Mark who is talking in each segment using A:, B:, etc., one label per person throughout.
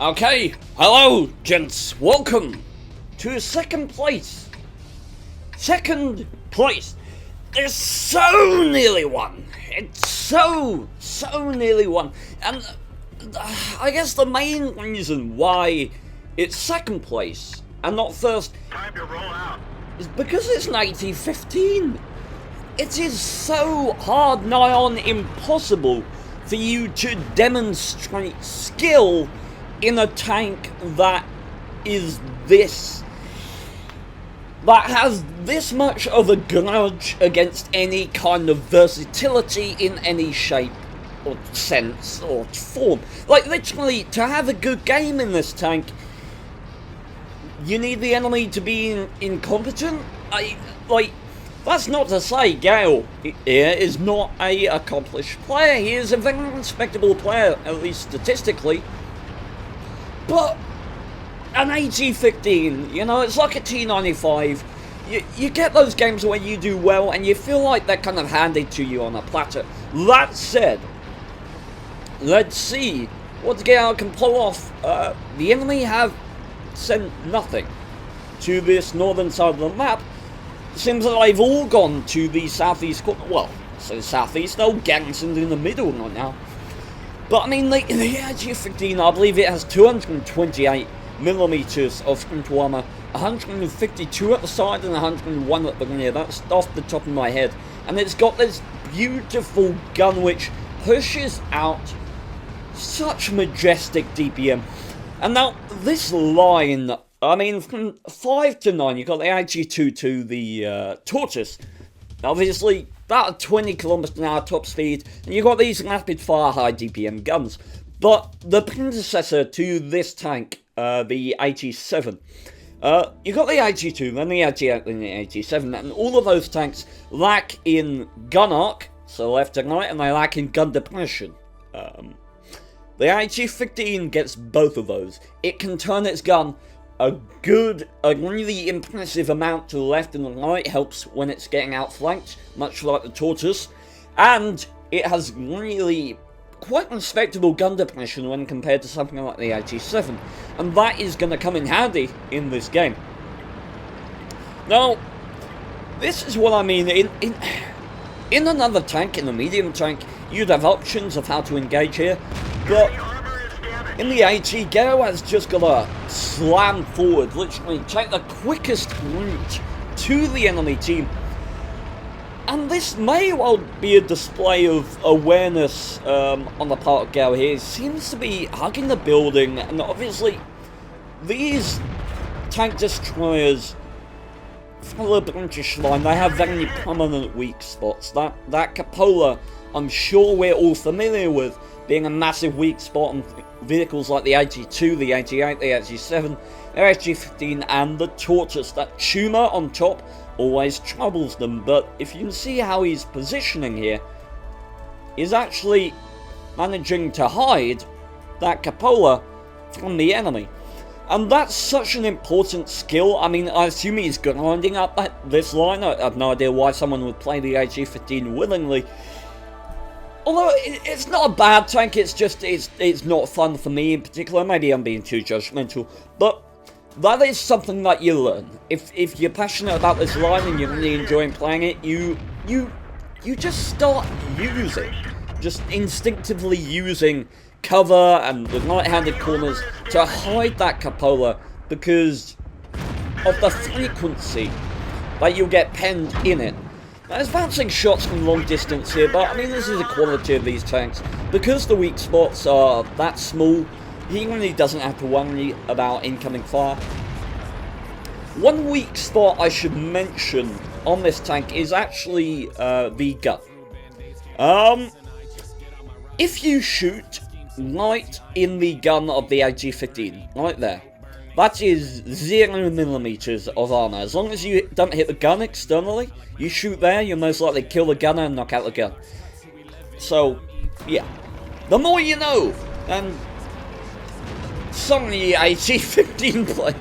A: Okay, hello, gents. Welcome to second place. Second place. There's so nearly won. It's so nearly won. And I guess the main reason why it's second place and not first
B: Time to roll out.
A: is because it's 1915. It is so hard, nigh on impossible, for you to demonstrate skill in a tank that is that has this much of a grudge against any kind of versatility in any shape or sense or form. Like, literally, to have a good game in this tank, you need the enemy to be incompetent. That's not to say Gale here is not a accomplished player. He is a very respectable player, at least statistically. But an AG-15, you know, it's like a T95. You get those games where you do well and you feel like they're kind of handed to you on a platter. That said, let's see what Gale can pull off. The enemy have sent nothing to this northern side of the map. Seems that they've all gone to the southeast corner. Well, so southeast, no, garrisoned in the middle right now. But I mean, the AG-15, I believe it has 228 millimeters of frontal armor, 152 at the side and 101 at the rear. That's off the top of my head. And it's got this beautiful gun which pushes out such majestic DPM. And now, this line, I mean, from 5 to 9, you've got the AG-2 to the Tortoise. Obviously, about 20 kilometers an hour top speed, and you've got these rapid-fire high DPM guns. But the predecessor to this tank, the AG-7, you've got the AG-2, then the AG-8, then the AG-7, and all of those tanks lack in gun arc, so left and right, and they lack in gun depression. The AG-15 gets both of those. It can turn its gun a really impressive amount to the left and the right, helps when it's getting outflanked, much like the Tortoise, and it has really quite respectable gun depression when compared to something like the AG-7, and that is going to come in handy in this game. Now, this is what I mean. In another tank, in a medium tank, you'd have options of how to engage here, but in the AG, Gale has just got to slam forward, literally take the quickest route to the enemy team. And this may well be a display of awareness on the part of Gale here. He seems to be hugging the building, and obviously these tank destroyers follow the British line. They have very prominent weak spots. That cupola, I'm sure we're all familiar with, being a massive weak spot on vehicles like the AG-2, the AG-8, the AG-7, the AG-15 and the Tortoise. That tumour on top always troubles them, but if you can see how he's positioning here, he's actually managing to hide that cupola from the enemy. And that's such an important skill. I mean, I assume he's grinding up this line. I have no idea why someone would play the AG-15 willingly. Although, it's not a bad tank, it's just, it's not fun for me in particular. Maybe I'm being too judgmental, but that is something that you learn. If you're passionate about this line and you're really enjoying playing it, you just start just instinctively using cover and the right-handed corners to hide that cupola because of the frequency that you'll get penned in it. There's bouncing shots from long distance here, but I mean, this is the quality of these tanks. Because the weak spots are that small, he really doesn't have to worry about incoming fire. One weak spot I should mention on this tank is actually the gun. If you shoot right in the gun of the AG-15, right there, that is 0mm of armor. As long as you don't hit the gun externally, you shoot there, you'll most likely kill the gunner and knock out the gun. So, yeah. The more you know, and suddenly AG-15 plays.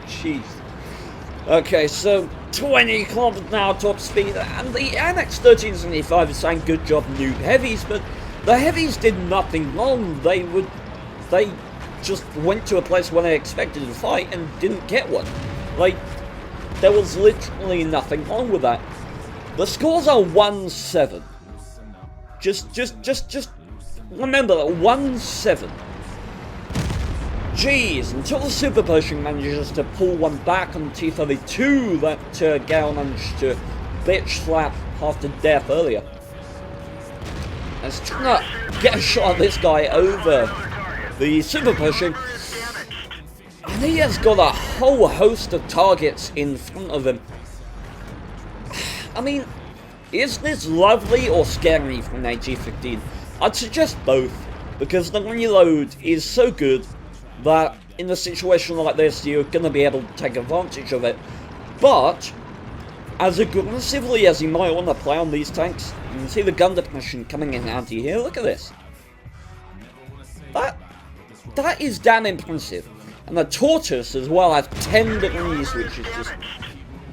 A: Jeez. Okay, so 20 kilometers an hour top speed, and the Annex 1375 is saying good job noob heavies, but the heavies did nothing wrong. They just went to a place where they expected to fight and didn't get one. Like, there was literally nothing wrong with that. The scores are 1-7. Just remember that 1-7. Jeez, until the super potion manages to pull one back on T32 that Gale managed to bitch slap half to death earlier. Let's try to get a shot at this guy over the super potion. And he has got a whole host of targets in front of him. I mean, is this lovely or scary from AG-15? I'd suggest both, because the reload is so good that in a situation like this, you're going to be able to take advantage of it. But, as aggressively as you might want to play on these tanks, you can see the gun depression coming in handy here. Look at this. That is damn impressive. And the Tortoise as well has 10 degrees, which is just...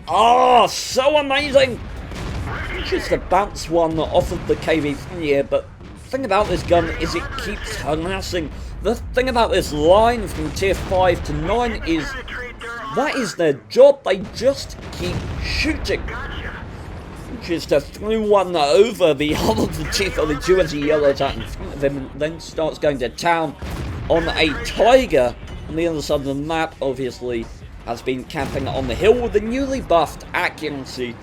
A: oh, so amazing! Just to bounce one off of the KV-3 here, but the thing about this gun is it keeps harassing. The thing about this line from tier 5 to 9 is that is their job. They just keep shooting. Which is to throw one over the hull of the T32 as he yellows out in front of him and then starts going to town on a Tiger. On the other side of the map, obviously, has been camping on the hill with the newly buffed accuracy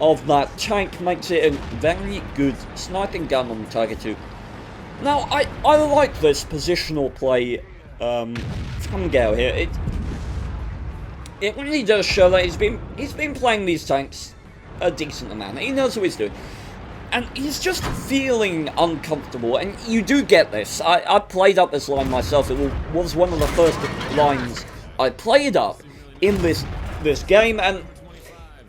A: of that tank. Makes it a very good sniping gun on the Tiger 2. Now, I like this positional play from Gale here. It really does show that he's been playing these tanks a decent amount. He knows what he's doing. And he's just feeling uncomfortable, and you do get this. I played up this line myself. It was one of the first lines I played up in this game, and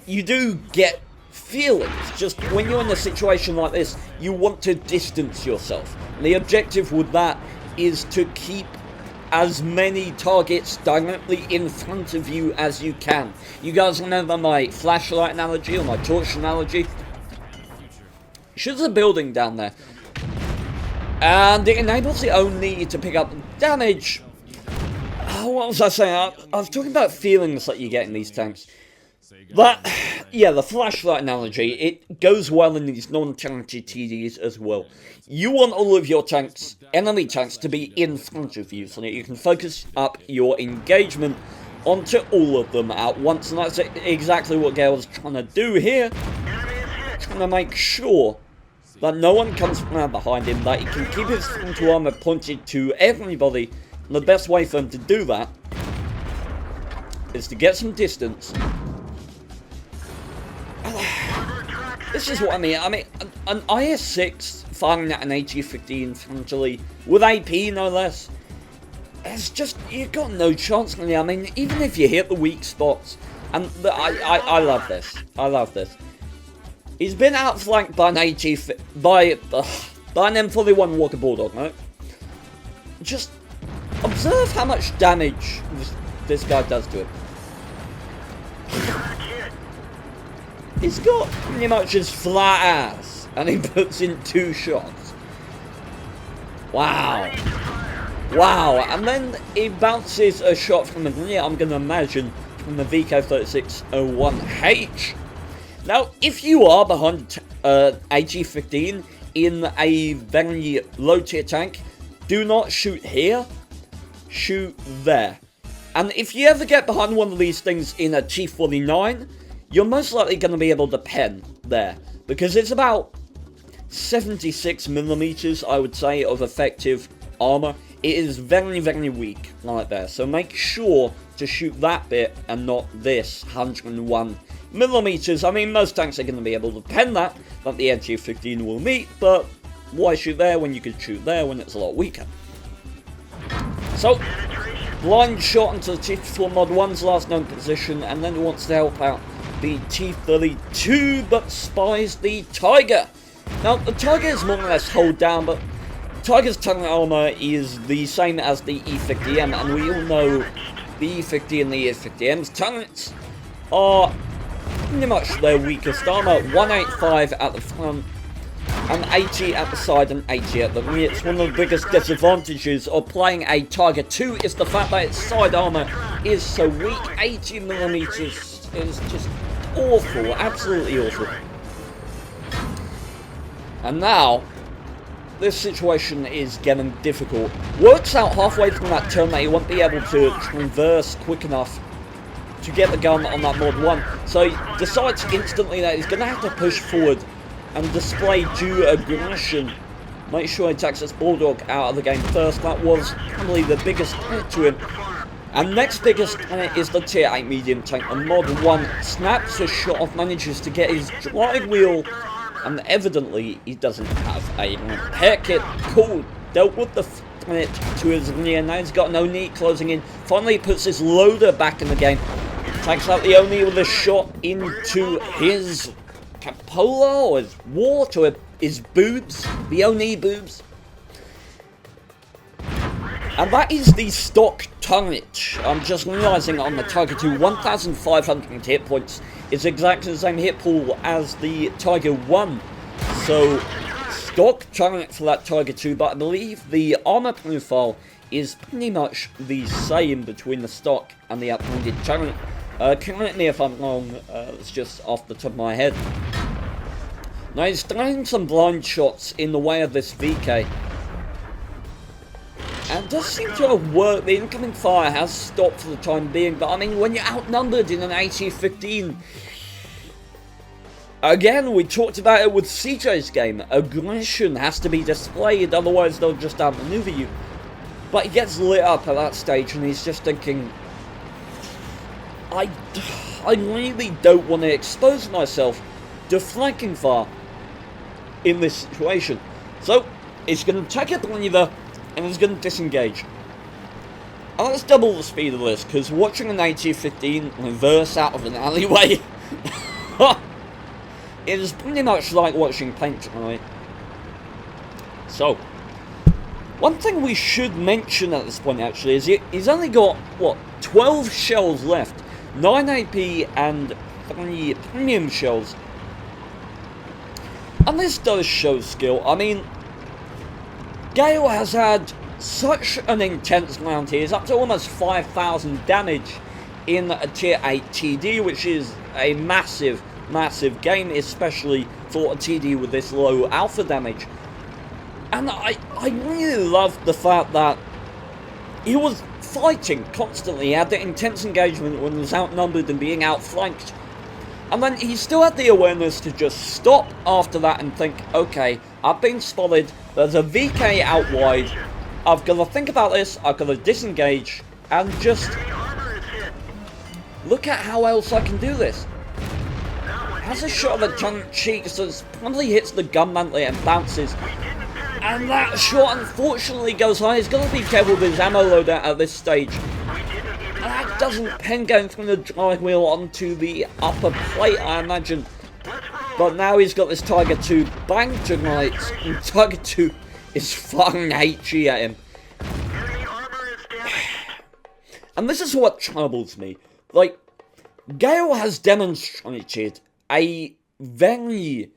A: you do get feelings. Just when you're in a situation like this, you want to distance yourself. And the objective with that is to keep as many targets directly in front of you as you can. You guys remember my flashlight analogy or my torch analogy? Shoots a building down there, and it enables the Oni to pick up damage. What was I saying? I was talking about feelings that you get in these tanks. But, yeah, the flashlight analogy, it goes well in these non-talented TDs as well. You want all of your tanks, enemy tanks, to be in front of you so that you can focus up your engagement onto all of them at once, and that's exactly what Gale's trying to do here. Trying to make sure that no one comes around behind him, that he can keep his frontal armor pointed to everybody, and the best way for him to do that is to get some distance. This is what I mean. An IS-6 firing at an AG-15 frontally, with AP no less, it's just, you've got no chance really. I mean, even if you hit the weak spots, and I love this. I love this. He's been outflanked by an by an M41 Walker Bulldog, right? Just observe how much damage this guy does to him. He's got pretty much his flat ass, and he puts in 2 shots. Wow. Wow, and then he bounces a shot from the grenade, I'm going to imagine, from the VK3601H. Now, if you are behind AG-15 in a very low tier tank, do not shoot here, shoot there. And if you ever get behind one of these things in a T49, you're most likely going to be able to pen there, because it's about 76mm, I would say, of effective armor. It is very, very weak right there, so make sure to shoot that bit and not this 101mm. I mean, most tanks are going to be able to pen that the AG-15 will meet, but why shoot there when you could shoot there when it's a lot weaker? So, blind shot into the T-54 Mod 1's last known position, and then wants to help out the T-32, but spies the Tiger. Now, the Tiger is more or less hold down, but Tiger's turret armor is the same as the E50M, and we all know the E50 and the E50M's turrets are pretty much their weakest armor. 185 at the front, and 80 at the side and 80 at the rear. It's one of the biggest disadvantages of playing a Tiger 2 is the fact that its side armor is so weak. 80mm is just awful, absolutely awful. And now, this situation is getting difficult. Works out halfway through that turn that he won't be able to traverse quick enough to get the gun on that mod 1. So he decides instantly that he's going to have to push forward and display due aggression. Make sure he takes this Bulldog out of the game first. That was probably the biggest threat to him. And next biggest threat is the tier 8 medium tank. The mod 1 snaps a shot off, manages to get his drive wheel, and evidently he doesn't have a repair kit. Cool, dealt with the threat to his rear. Now he's got an Oni closing in. Finally puts his loader back in the game. Takes out the Oni with a shot into his capola or his wart or his boobs, the Oni boobs. And that is the stock turret. I'm just realising on the Tiger 2, 1,500 hit points is exactly the same hit pool as the Tiger 1. So, stock turret for that Tiger 2, but I believe the armour profile is pretty much the same between the stock and the upgraded turret. Correct me if I'm wrong, it's just off the top of my head. Now he's throwing some blind shots in the way of this VK. And it does seem to have worked. The incoming fire has stopped for the time being, but I mean, when you're outnumbered in an 80-15... Again, we talked about it with CJ's game. Aggression has to be displayed, otherwise they'll just outmaneuver you. But he gets lit up at that stage and he's just thinking... I really don't want to expose myself to flanking fire in this situation. So, he's going to take a breather and he's going to disengage. And let's double the speed of this, because watching an 80-15 reverse out of an alleyway is pretty much like watching paint dry. So, one thing we should mention at this point actually is he's only got, what, 12 shells left. 9 AP and 3 premium shells. And this does show skill. I mean, Gale has had such an intense round here. He's up to almost 5,000 damage in a tier 8 TD, which is a massive, massive game, especially for a TD with this low alpha damage. And I really love the fact that he was fighting constantly. He had the intense engagement when he was outnumbered and being outflanked. And then he still had the awareness to just stop after that and think, okay, I've been spotted, there's a VK out wide, I've got to think about this, I've got to disengage, and just look at how else I can do this. Has a shot of the tongue cheek, so it probably hits the gun mantlet and bounces. And that shot unfortunately goes high. He's got to be careful with his ammo loadout at this stage. And that doesn't pen going from the drive wheel onto the upper plate, I imagine. But now he's got this Tiger 2 bang tonight. And Tiger 2 is firing HE at him. And this is what troubles me. Like, Gale has demonstrated a very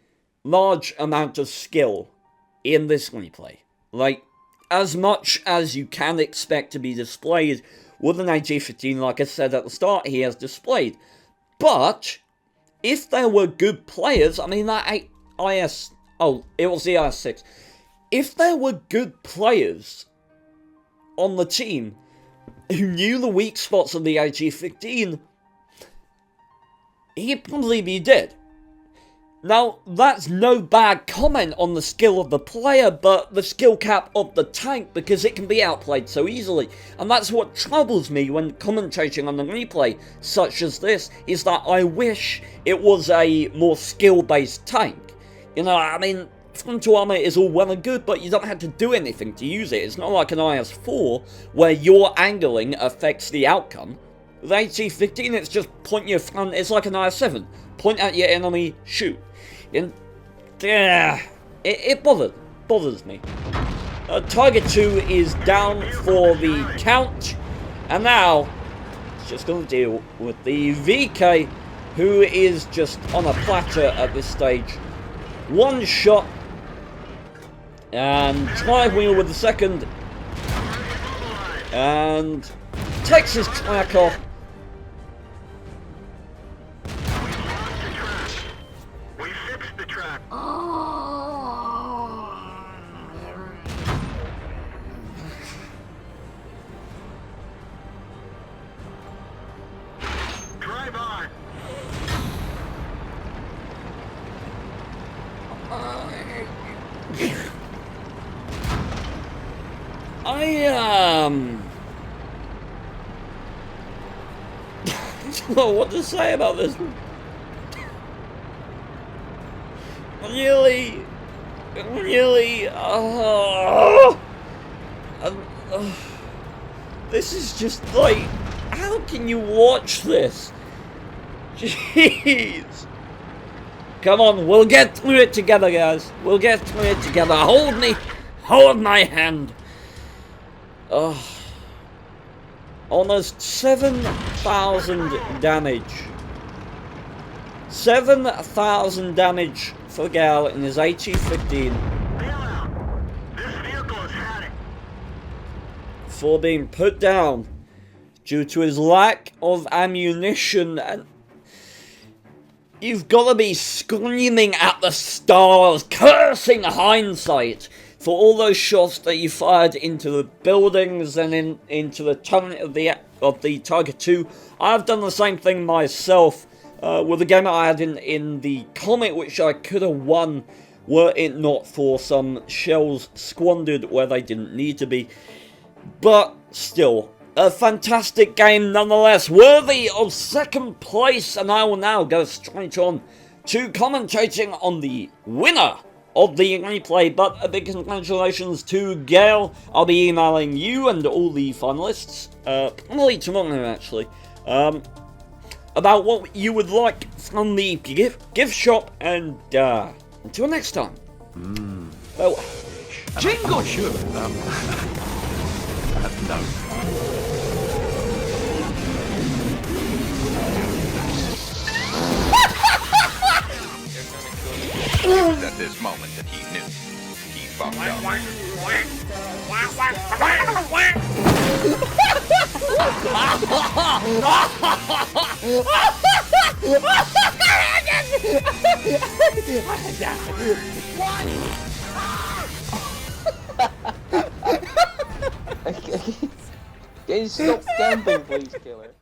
A: large amount of skill in this replay. Like, as much as you can expect to be displayed with an 80-15, like I said at the start, he has displayed. But, if there were good players, I mean, that IS... Oh, it was the IS-6. If there were good players on the team who knew the weak spots of the 80-15, he'd probably be dead. Now, that's no bad comment on the skill of the player, but the skill cap of the tank, because it can be outplayed so easily. And that's what troubles me when commentating on a replay such as this, is that I wish it was a more skill-based tank. You know, I mean, frontal armor is all well and good, but you don't have to do anything to use it. It's not like an IS-4, where your angling affects the outcome. With 80-15, it's just point your front, it's like an IS-7. Point at your enemy, shoot. And, it bothers me. Tiger 2 is down for the count, and now it's just going to deal with the VK, who is just on a platter at this stage. One shot, And drive wheel with the second. And takes his track off.
B: We fixed the track. Drive on.
A: I don't know what to say about this. Really, this is just like, how can you watch this? Jeez. Come on, we'll get through it together, guys. We'll get through it together. Hold my hand. Almost 7,000 damage. 7,000 damage for Gal in his AT-15.
B: This vehicle has had it.
A: For being put down due to his lack of ammunition. And you've got to be screaming at the stars, cursing hindsight for all those shots that you fired into the buildings and into the turret of the Tiger II. I've done the same thing myself with the game I had in the comic, which I could have won were it not for some shells squandered where they didn't need to be. But still, a fantastic game nonetheless, worthy of second place, and I will now go straight on to commentating on the winner of the replay. But a big congratulations to Gail. I'll be emailing you and all the finalists, probably tomorrow actually, about what you would like from the gift shop, and until next time. Well,
C: Jingle! Sure. No. It was at this moment that he knew he fucked up.
D: Can you stop camping, please, killer?